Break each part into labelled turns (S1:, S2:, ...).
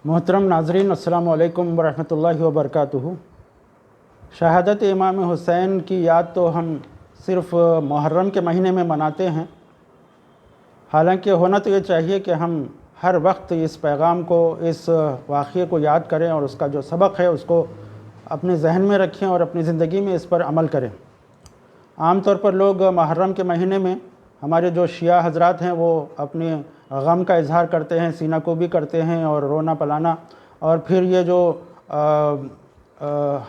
S1: मोहतरम नाजरीन, अस्सलामु अलैकुम वरहमतुल्लाहि वबरकातुहू। शहादत इमाम हुसैन की याद तो हम सिर्फ़ मुहर्रम के महीने में मनाते हैं। हालांकि होना तो ये चाहिए कि हम हर वक्त इस पैगाम को, इस वाक़ये को याद करें और उसका जो सबक है उसको अपने जहन में रखें और अपनी ज़िंदगी में इस पर अमल करें। आम तौर पर लोग मुहर्रम के महीने में, हमारे जो शिया हज़रात हैं वो अपने गम का इज़हार करते हैं, सीना को भी करते हैं और रोना पलाना, और फिर ये जो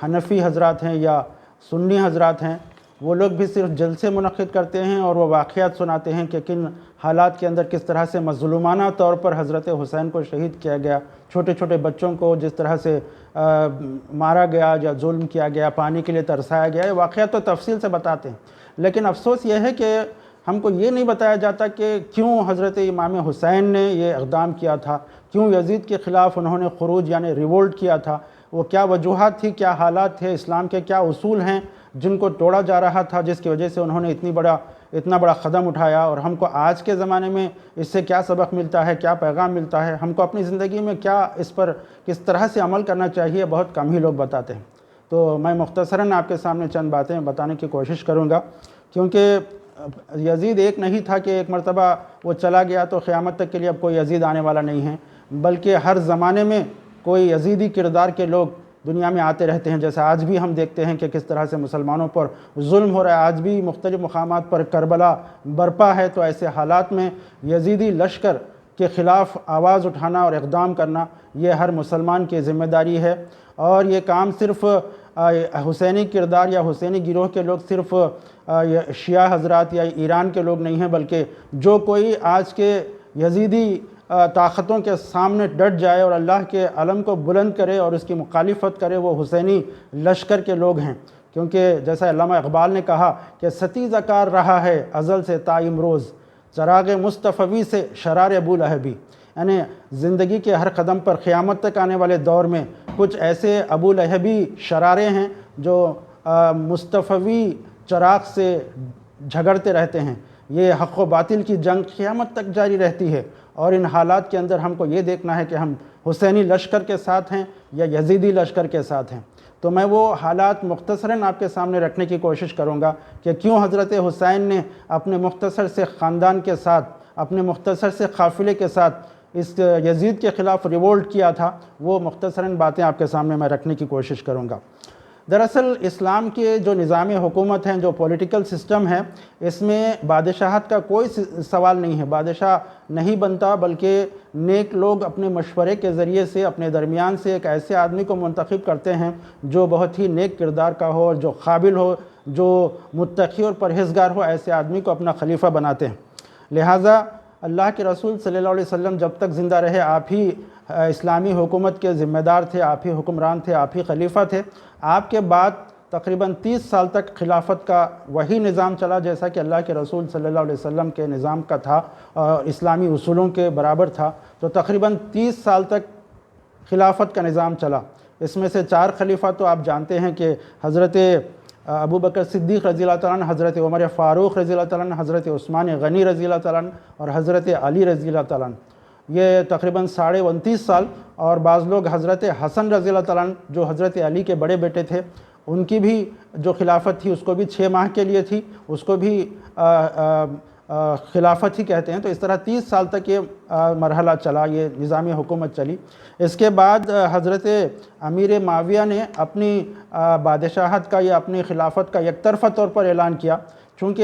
S1: हनफ़ी हज़रात हैं या सुन्नी हज़रात हैं वो लोग भी सिर्फ जलसे मुनक़्क़िद करते हैं और वो वाक़यात सुनाते हैं कि किन हालात के अंदर किस तरह से मज़लूमाना तौर पर हज़रत हुसैन को शहीद किया गया, छोटे छोटे बच्चों को जिस तरह से मारा गया या जुल्म किया गया, पानी के लिए तरसाया गया। ये वाक़यात तो तफसील से बताते हैं, लेकिन अफसोस ये है कि हमको ये नहीं बताया जाता कि क्यों हज़रत इमाम हुसैन ने ये इक़दाम किया था, क्यों यज़ीद के ख़िलाफ़ उन्होंने ख़ुरूज यानी रिवोल्ट किया था, वो क्या वजूहात थी, क्या हालात थे, इस्लाम के क्या उसूल हैं जिनको तोड़ा जा रहा था, जिसकी वजह से उन्होंने इतना बड़ा क़दम उठाया। और हमको आज के ज़माने में इससे क्या सबक मिलता है, क्या पैगाम मिलता है, हमको अपनी ज़िंदगी में क्या इस पर किस तरह से अमल करना चाहिए, बहुत कम ही लोग बताते हैं। तो मैं मुख्तसरन आपके सामने चंद बातें बताने की कोशिश करूँगा, क्योंकि यज़ीद एक नहीं था कि एक मरतबा वो चला गया तो क़यामत तक के लिए अब कोई यज़ीद आने वाला नहीं है, बल्कि हर ज़माने में कोई यज़ीदी किरदार के लोग दुनिया में आते रहते हैं। जैसे आज भी हम देखते हैं कि किस तरह से मुसलमानों पर जुल्म हो रहा है, आज भी मुख्तलिफ़ मकामात पर करबला बरपा है। तो ऐसे हालात में यज़ीदी लश्कर के ख़िलाफ़ आवाज़ उठाना और इक़दाम करना ये हर मुसलमान की ज़िम्मेदारी है। और ये काम सिर्फ़ हुसैनी किरदार या हुसैनी गिरोह के लोग, सिर्फ़ शिया हज़रात या ईरान के लोग नहीं हैं, बल्कि जो कोई आज के यज़ीदी ताक़तों के सामने डट जाए और अल्लाह के अलम को बुलंद करे और उसकी मुखालिफत करे, वो हुसैनी लश्कर के लोग हैं। क्योंकि जैसा अल्लामा इक़बाल ने कहा कि सतीज़ कार रहा है अज़ल से ता इमरोज़, चराग़ मुस्तफ़वी से शरार अबू लहबी। यानी ज़िंदगी के हर कदम पर क़यामत तक आने वाले दौर में कुछ ऐसे अबू लहबी शरारे हैं जो मुस्तफ़वी चराग़ से झगड़ते रहते हैं। ये हक़ व बातिल की जंग क़यामत तक जारी रहती है, और इन हालात के अंदर हमको ये देखना है कि हम हुसैनी लश्कर के साथ हैं या यज़ीदी लश्कर के साथ हैं। तो मैं वो हालात मुख्तसरन आपके सामने रखने की कोशिश करूँगा कि क्यों हज़रत हुसैन ने अपने मुख्तसर से ख़ानदान के साथ, अपने मुख्तसर से काफ़िले के साथ इस यज़ीद के ख़िलाफ़ रिवोल्ट किया था। वो मुख्तसरन बातें आपके सामने मैं रखने की कोशिश करूँगा। दरअसल इस्लाम के जो निज़ाम हुकूमत हैं, जो पॉलिटिकल सिस्टम है, इसमें बादशाहत का कोई सवाल नहीं है। बादशाह नहीं बनता, बल्कि नेक लोग अपने मशवरे के ज़रिए से अपने दरमियान से एक ऐसे आदमी को मुंतखब करते हैं जो बहुत ही नेक किरदार का हो और जो काबिल हो, जो मुत्तकी और परहेज़गार हो, ऐसे आदमी को अपना खलीफा बनाते हैं। लिहाजा अल्लाह के रसूल सल्लल्लाहु अलैहि वसल्लम जब तक ज़िंदा रहे आप ही इस्लामी हुकूमत के ज़िम्मेदार थे, आप ही हुक्मरान थे, आप ही खलीफा थे। आपके बाद तकरीबन 30 साल तक खिलाफत का वही निज़ाम चला जैसा कि अल्लाह के रसूल सल्लल्लाहु अलैहि वसल्लम के निज़ाम का था और इस्लामी उसूलों के बराबर था। तो तकरीबन 30 साल तक खिलाफत का निज़ाम चला। इसमें से 4 खलीफा तो आप जानते हैं कि हज़रत अबू बकर सिद्दीक़ रज़ी अल्लाह तआला अन्हु, हज़रत उमर फ़ारूक़ रज़ी अल्लाह तआला अन्हु, हज़रत उस्मान गनी रज़ी अल्लाह तआला अन्हु और हज़रत अली रज़ी अल्लाह तआला अन्हु। ये तकरीबन 29.5 साल। और बाज़ लोग हज़रत हसन रज़ी अल्लाह तआला अन्हु, जो हज़रत अली के बड़े बेटे थे, उनकी भी जो खिलाफत थी उसको भी 6 माह के लिए थी, उसको भी खिलाफत ही कहते हैं। तो इस तरह 30 साल तक ये मरहला चला, ये निज़ाम हुकूमत चली। इसके बाद हज़रत अमीर माविया ने अपनी बादशाहत का या अपनी खिलाफत का एक तरफ़ा तौर पर ऐलान किया। चूँकि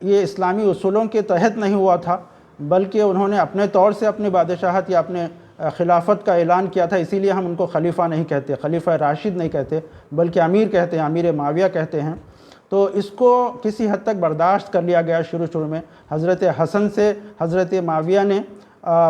S1: ये इस्लामी उसूलों के तहत नहीं हुआ था, बल्कि उन्होंने अपने तौर से अपनी बादशाहत या अपने खिलाफत का ऐलान किया था, इसीलिए हम उनको खलीफा नहीं कहते, खलीफा राशिद नहीं कहते, बल्कि अमीर कहते हैं, अमीर माविया कहते हैं। तो इसको किसी हद तक बर्दाश्त कर लिया गया शुरू में। हज़रत हसन से हज़रत माविया ने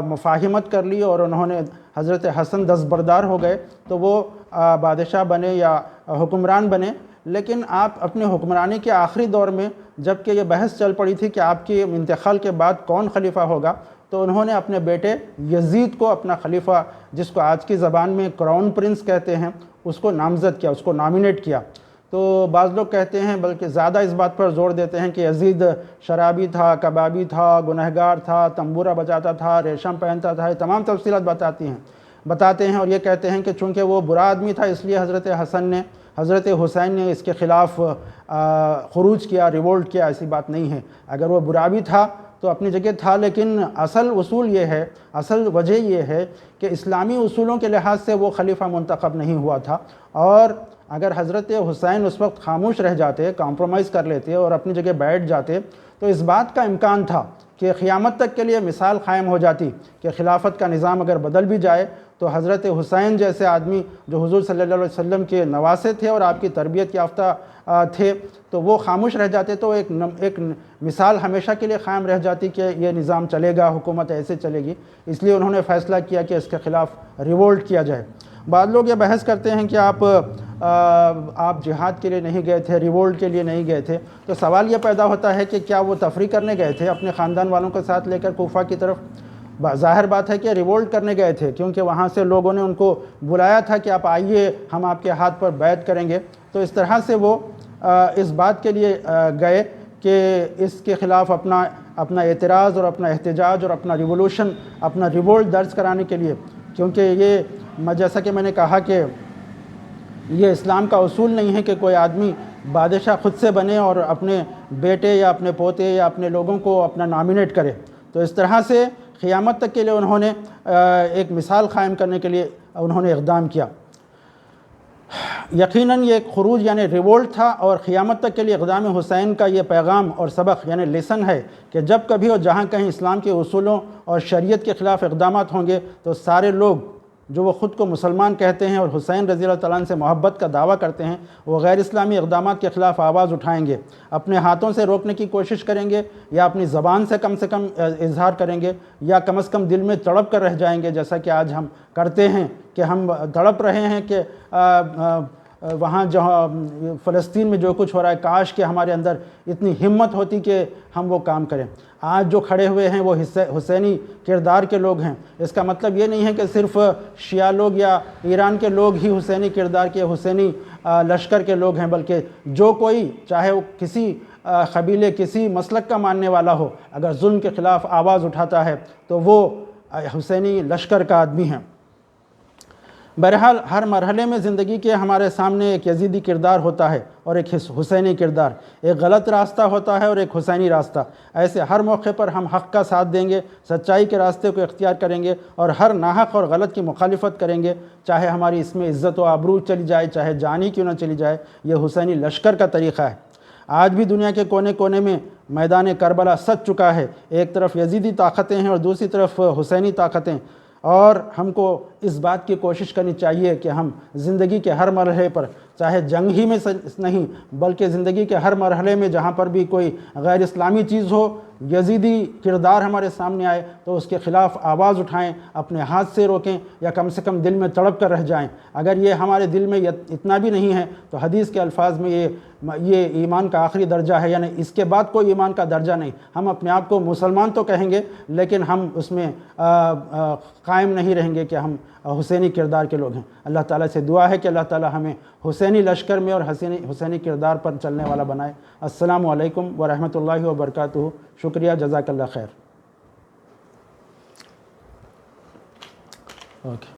S1: मुफ़ाहिमत कर ली और उन्होंने हज़रत हसन दस्तबरदार हो गए, तो वो बादशाह बने या हुक्मरान बने। लेकिन आप अपने हुक्मरानी के आखिरी दौर में, जबकि ये बहस चल पड़ी थी कि आपके इंतकाल के बाद कौन खलीफा होगा, तो उन्होंने अपने बेटे यज़ीद को अपना खलीफा, जिसको आज की ज़बान में क्राउन प्रिंस कहते हैं, उसको नामज़द किया, उसको नॉमिनेट किया। तो बाज़ लोग कहते हैं, बल्कि ज़्यादा इस बात पर ज़ोर देते हैं कि यज़ीद शराबी था, कबाबी था, गुनहगार था, तंबूरा बजाता था, रेशम पहनता था, ये तमाम तफसीलात बताती हैं। بتاتے ہیں اور یہ کہتے ہیں کہ چونکہ وہ برا آدمی تھا اس لیے حضرت حسین نے اس کے خلاف خروج کیا، ریولٹ کیا، ایسی بات نہیں ہے۔ اگر وہ برا بھی تھا تو اپنی جگہ تھا، لیکن اصل وجہ یہ ہے کہ اسلامی اصولوں کے لحاظ سے وہ خلیفہ منتخب نہیں ہوا تھا، اور اگر حضرت حسین اس وقت خاموش رہ جاتے، کمپرومائز کر لیتے اور اپنی جگہ بیٹھ جاتے تو اس بات کا امکان تھا کہ قیامت تک کے لیے مثال قائم ہو جاتی کہ خلافت کا نظام اگر بدل بھی جائے تو حضرت حسین جیسے آدمی جو حضور صلی اللہ علیہ وسلم کے نواسے تھے اور آپ کی تربیت یافتہ تھے، تو وہ خاموش رہ جاتے تو ایک مثال ہمیشہ کے لیے قائم رہ جاتی کہ یہ نظام چلے گا، حکومت ایسے چلے گی۔ اس لیے انہوں نے فیصلہ کیا کہ اس کے خلاف ریولٹ کیا جائے۔ بعض لوگ یہ بحث کرتے ہیں کہ آپ جہاد کے لیے نہیں گئے تھے، ریولٹ کے لیے نہیں گئے تھے، تو سوال یہ پیدا ہوتا ہے کہ کیا وہ تفریح کرنے گئے تھے اپنے خاندان والوں کے ساتھ لے کر کوفہ کی طرف؟ ظاہر بات ہے کہ ریولٹ کرنے گئے تھے، کیونکہ وہاں سے لوگوں نے ان کو بلایا تھا کہ آپ آئیے، ہم آپ کے ہاتھ پر بیعت کریں گے۔ تو اس طرح سے وہ اس بات کے لیے گئے کہ اس کے خلاف اپنا اعتراض اور اپنا احتجاج اور اپنا ریولوشن، اپنا ریولٹ درج کرانے کے لیے، کیونکہ جیسا کہ میں نے کہا کہ یہ اسلام کا اصول نہیں ہے کہ کوئی آدمی بادشاہ خود سے بنے اور اپنے بیٹے یا اپنے پوتے یا اپنے لوگوں کو اپنا نامینیٹ کرے۔ تو اس طرح سے قیامت تک کے لیے انہوں نے ایک مثال قائم کرنے کے لیے انہوں نے اقدام کیا۔ یقیناً یہ ایک خروج یعنی ریولٹ تھا، اور قیامت تک کے لیے اقدام حسین کا یہ پیغام اور سبق یعنی لیسن ہے کہ جب کبھی اور جہاں کہیں اسلام کے اصولوں اور شریعت کے خلاف اقدامات ہوں گے تو سارے لوگ جو وہ خود کو مسلمان کہتے ہیں اور حسین رضی اللہ تعالیٰ عنہ سے محبت کا دعویٰ کرتے ہیں، وہ غیر اسلامی اقدامات کے خلاف آواز اٹھائیں گے، اپنے ہاتھوں سے روکنے کی کوشش کریں گے یا اپنی زبان سے کم اظہار کریں گے، یا کم از کم دل میں تڑپ کر رہ جائیں گے، جیسا کہ آج ہم کرتے ہیں کہ ہم تڑپ رہے ہیں کہ وہاں جہاں فلسطین میں جو کچھ ہو رہا ہے، کاش کہ ہمارے اندر اتنی ہمت ہوتی کہ ہم وہ کام کریں۔ آج جو کھڑے ہوئے ہیں وہ حسینی کردار کے لوگ ہیں۔ اس کا مطلب یہ نہیں ہے کہ صرف شیعہ لوگ یا ایران کے لوگ ہی حسینی کردار کے، حسینی لشکر کے لوگ ہیں، بلکہ جو کوئی چاہے وہ کسی قبیلے، کسی مسلک کا ماننے والا ہو، اگر ظلم کے خلاف آواز اٹھاتا ہے تو وہ حسینی لشکر کا آدمی ہے۔ بہرحال ہر مرحلے میں زندگی کے ہمارے سامنے ایک یزیدی کردار ہوتا ہے اور ایک حسینی کردار، ایک غلط راستہ ہوتا ہے اور ایک حسینی راستہ۔ ایسے ہر موقع پر ہم حق کا ساتھ دیں گے، سچائی کے راستے کو اختیار کریں گے اور ہر ناحق اور غلط کی مخالفت کریں گے، چاہے ہماری اس میں عزت و آبرو چلی جائے، چاہے جان ہی کیوں نہ چلی جائے۔ یہ حسینی لشکر کا طریقہ ہے۔ آج بھی دنیا کے کونے کونے میں میدان کربلا سج چکا ہے، ایک طرف یزیدی طاقتیں ہیں اور دوسری طرف حسینی طاقتیں، اور ہم کو اس بات کی کوشش کرنی چاہیے کہ ہم زندگی کے ہر مرحلے پر، چاہے جنگ ہی میں نہیں بلکہ زندگی کے ہر مرحلے میں جہاں پر بھی کوئی غیر اسلامی چیز ہو، یزیدی کردار ہمارے سامنے آئے تو اس کے خلاف آواز اٹھائیں، اپنے ہاتھ سے روکیں یا کم سے کم دل میں تڑپ کر رہ جائیں۔ اگر یہ ہمارے دل میں اتنا بھی نہیں ہے تو حدیث کے الفاظ میں یہ ایمان کا آخری درجہ ہے، یعنی اس کے بعد کوئی ایمان کا درجہ نہیں۔ ہم اپنے آپ کو مسلمان تو کہیں گے لیکن ہم اس میں قائم نہیں رہیں گے کہ ہم حسینی کردار کے لوگ ہیں۔ اللہ تعالیٰ سے دعا ہے کہ اللہ تعالیٰ ہمیں حسینی لشکر میں اور حسینی کردار پر چلنے والا بنائے۔ السلام علیکم ورحمۃ اللہ وبرکاتہ۔ شکریہ، جزاک اللہ خیر۔ اوکے۔